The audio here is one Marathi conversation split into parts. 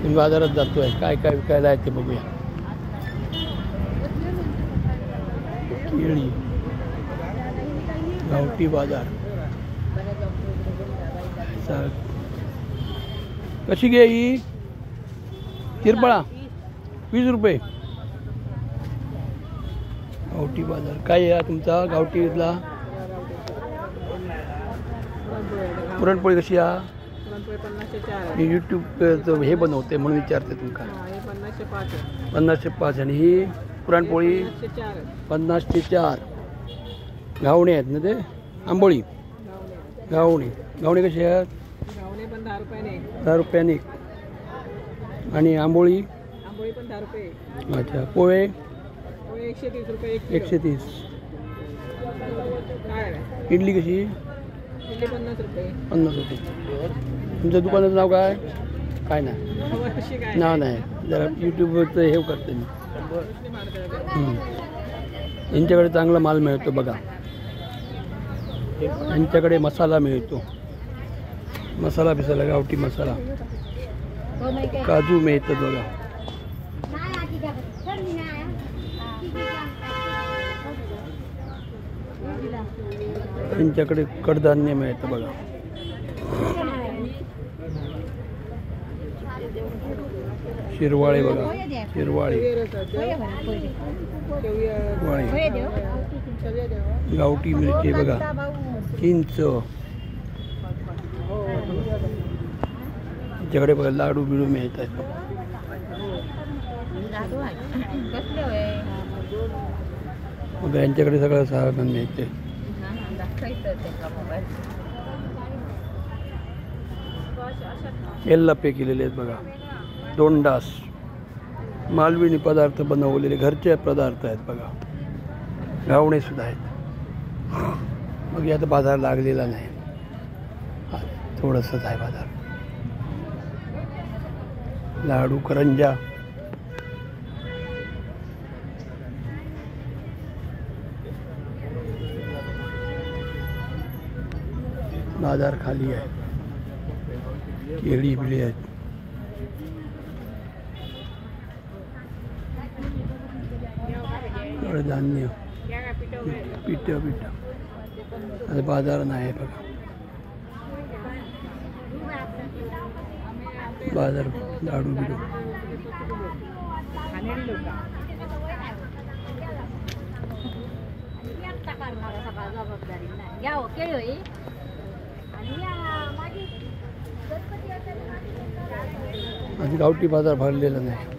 मी बाजारात जातोय, काय काय विकायला आहे ते बघूया. केळी, गावठी बाजार. कशी घे ही तिरपळा? 20 रुपये. गावठी बाजार काय आहे तुमचा गावठीतला? पुरणपोळी कशी आहे? मी यूट्यूबचं हे बनवते म्हणून विचारते तुमका. 50-5 आणि ही पुरणपोळी 50-4. घावणे आहेत ना ते? आंबोळी घावणे. घावणे कशी आहेत? 10 रुपयाने. आणि आंबोळी? पण 10 रुपये. अच्छा. पोहे? 130 रुपये. 130. इडली कशी? 50 रुपये. तुमच्या दुकानाचं नाव काय? काय नाही नाव नाही, जरा यूट्यूबवरचं हे करते मी. यांच्याकडे चांगला माल मिळतो बघा. यांच्याकडे मसाला मिळतो, मसाला बिसाला, गावठी मसाला, काजू मिळतात बघा. यांच्याकडे कडधान्य मिळतं बघा. शिरवाळे बघा, शिरवाळे, गावठी मिरची बघा, चिंच. यांच्याकडे बघा लाडू बिडू मिळतात. बघा यांच्याकडे सगळं सामान मिळते. एल्लापे केलेले आहेत बघा. दोंडास, मालवणी पदार्थ बनवलेले घरचे पदार्थ आहेत बघा. घावणे सुद्धा आहेत. मग आता बाजार लागलेला नाही, थोडंसंच आहे बाजार. लाडू, करंजा. बाजार खाली आहे. केळी बिळी आहेत. धान्य, पिठ आता बाजार नाही बघा. बाजार लाडू बिडू. आधी गावठी बाजार भरलेला नाही.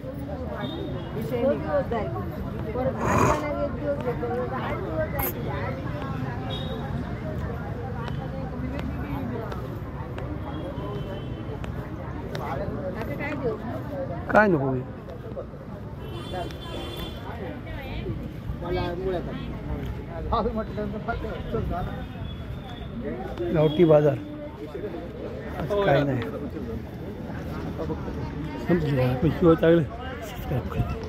काय नको गावठी बाजार काय नाही. चांगलं सबस्क्राईब करा.